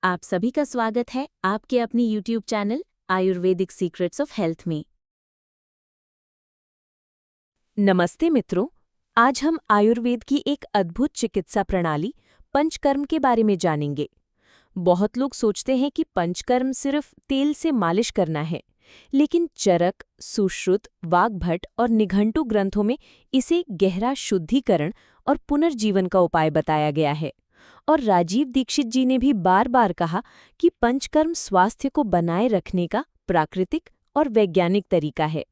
आप सभी का स्वागत है आपके अपनी YouTube channel Ayurvedic secrets of health में। नमस्ते मित्रों, आज हम आयुर्वेद की एक अद्भुत चिकित्सा प्रणाली पंचकर्म के बारे में जानेंगे। बहुत लोग सोचते हैं कि पंचकर्म सिर्फ तेल से मालिश करना है, लेकिन चरक, सुश्रुत, वाग्भट और निघंटु ग्रंथों में इसे गहरा शुद्धिकरण और पुनर्जीवन का उपाय बताया गया है। और राजीव दीक्षित जी ने भी बार बार कहा कि पंचकर्म स्वास्थ्य को बनाए रखने का प्राकृतिक और वैज्ञानिक तरीका है।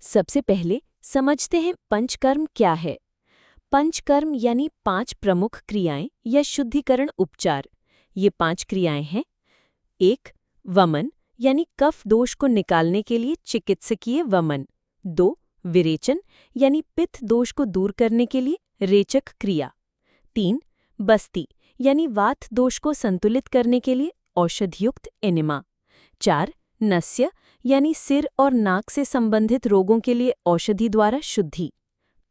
सबसे पहले समझते हैं पंचकर्म क्या है। पंचकर्म यानी 5 प्रमुख क्रियाएं या शुद्धिकरण उपचार। ये 5 क्रियाएं हैं। 1. वमन यानी कफ दोष को निकालने के लिए चिकित्सकीय वमन। 2. विरेचन यानी पित्त दोष को दूर करने के लिए रेचक क्रिया। 3. बस्ती यानी वात दोष को संतुलित करने के लिए औषधियुक्त एनिमा। 4. नस्य यानी सिर और नाक से संबंधित रोगों के लिए औषधि द्वारा शुद्धि।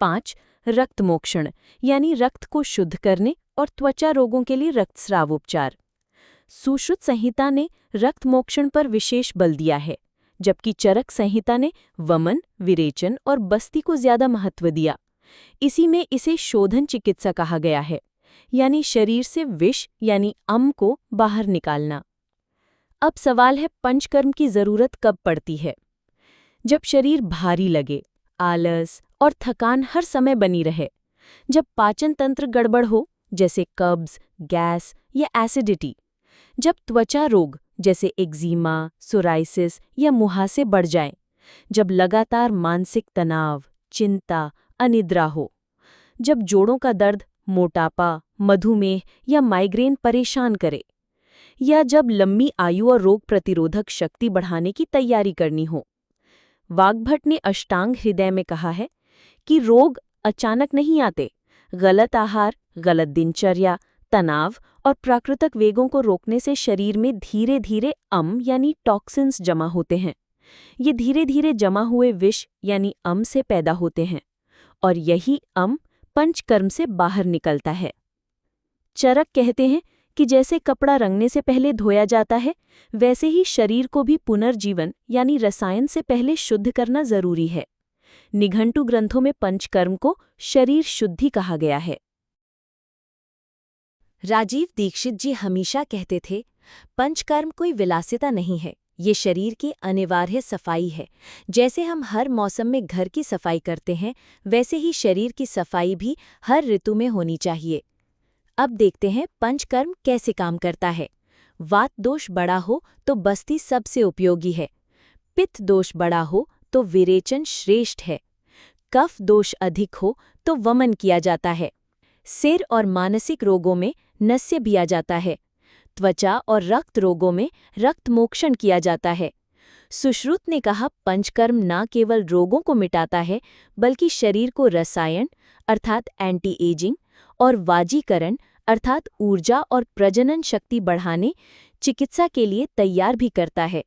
5. रक्तमोक्षण यानी रक्त को शुद्ध करने और त्वचा रोगों के लिए रक्तस्राव उपचार। सुश्रुत संहिता ने रक्तमोक्षण पर विशेष बल दिया है, जबकि चरक संहिता ने वमन, विरेचन और बस्ती को ज्यादा महत्व दिया। इसी में इसे शोधन चिकित्सा कहा गया है, यानी शरीर से विष यानी अम्ल को बाहर निकालना। अब सवाल है, पंचकर्म की जरूरत कब पड़ती है? जब शरीर भारी लगे, आलस और थकान हर समय बनी रहे, जब पाचन तंत्र गड़बड़ हो जैसे कब्ज, गैस या एसिडिटी, जब त्वचा रोग जैसे एक्जिमा, सोराइसिस या मुहासे बढ़ जाएं, जब लगातार मानसिक तनाव, चिंता, अनिद्रा हो, जब जोड़ों का दर्द, मोटापा, मधुमेह या माइग्रेन परेशान करे, या जब लंबी आयु और रोग प्रतिरोधक शक्ति बढ़ाने की तैयारी करनी हो। वाग्भट ने अष्टांग हृदय में कहा है कि रोग अचानक नहीं आते। गलत आहार, गलत दिनचर्या, तनाव और प्राकृतिक वेगों को रोकने से शरीर में धीरे धीरे अम्ल यानी टॉक्सिन्स जमा होते हैं। ये धीरे धीरे जमा हुए विष यानी अम्ल से पैदा होते हैं, और यही अम्ल पंचकर्म से बाहर निकलता है। चरक कहते हैं कि जैसे कपड़ा रंगने से पहले धोया जाता है, वैसे ही शरीर को भी पुनर्जीवन यानी रसायन से पहले शुद्ध करना जरूरी है। निघंटु ग्रंथों में पंचकर्म को शरीर शुद्धि कहा गया है। राजीव दीक्षित जी हमेशा कहते थे, पंचकर्म कोई विलासिता नहीं है, ये शरीर की अनिवार्य सफाई है। जैसे हम हर मौसम में घर की सफाई करते हैं, वैसे ही शरीर की सफाई भी हर ऋतु में होनी चाहिए। अब देखते हैं पंचकर्म कैसे काम करता है। वात दोष बड़ा हो तो बस्ती सबसे उपयोगी है। पित्त दोष बड़ा हो तो विरेचन श्रेष्ठ है। कफ दोष अधिक हो तो वमन किया जाता है। सिर और मानसिक रोगों में नस्य किया जाता है। त्वचा और रक्त रोगों में रक्तमोक्षण किया जाता है। सुश्रुत ने कहा, पंचकर्म न केवल रोगों को मिटाता है, बल्कि शरीर को रसायन अर्थात एंटी एजिंग और वाजीकरण अर्थात ऊर्जा और प्रजनन शक्ति बढ़ाने चिकित्सा के लिए तैयार भी करता है।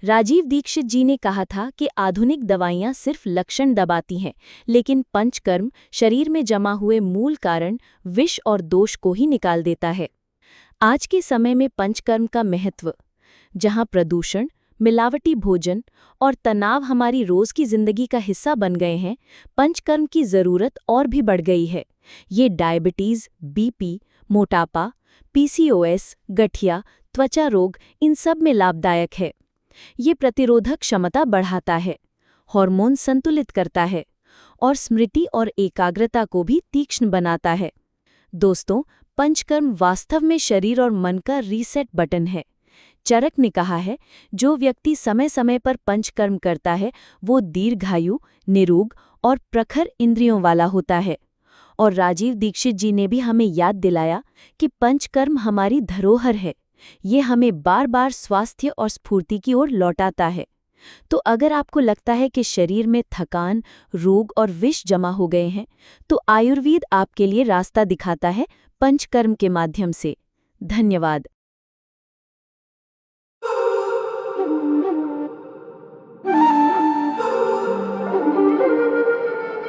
राजीव दीक्षित जी ने कहा था कि आधुनिक दवाइयां सिर्फ लक्षण दबाती हैं, लेकिन पंचकर्म शरीर में जमा हुए मूल कारण विष और दोष को ही निकाल देता है। आज के समय में पंचकर्म का महत्व, जहां प्रदूषण, मिलावटी भोजन और तनाव हमारी रोज की जिंदगी का हिस्सा बन गए हैं, पंचकर्म की जरूरत और भी बढ़ गई है। ये डायबिटीज, बीपी, मोटापा, पीसीओएस, गठिया, त्वचा रोग, इन सब में लाभदायक है। ये प्रतिरोधक क्षमता बढ़ाता है, हार्मोन संतुलित करता है और स्मृति और एकाग्रता को भी तीक्ष्ण बनाता है। दोस्तों, पंचकर्म वास्तव में शरीर और मन का रीसेट बटन है। चरक ने कहा है, जो व्यक्ति समय समय पर पंचकर्म करता है, वो दीर्घायु, निरोग और प्रखर इंद्रियों वाला होता है। और राजीव दीक्षित जी ने भी हमें याद दिलाया कि पंचकर्म हमारी धरोहर है। ये हमें बार बार स्वास्थ्य और स्फूर्ति की ओर लौटाता है। तो अगर आपको लगता है कि शरीर में थकान, रोग और विष जमा हो गए हैं, तो आयुर्वेद आपके लिए रास्ता दिखाता है पंचकर्म के माध्यम से। धन्यवाद।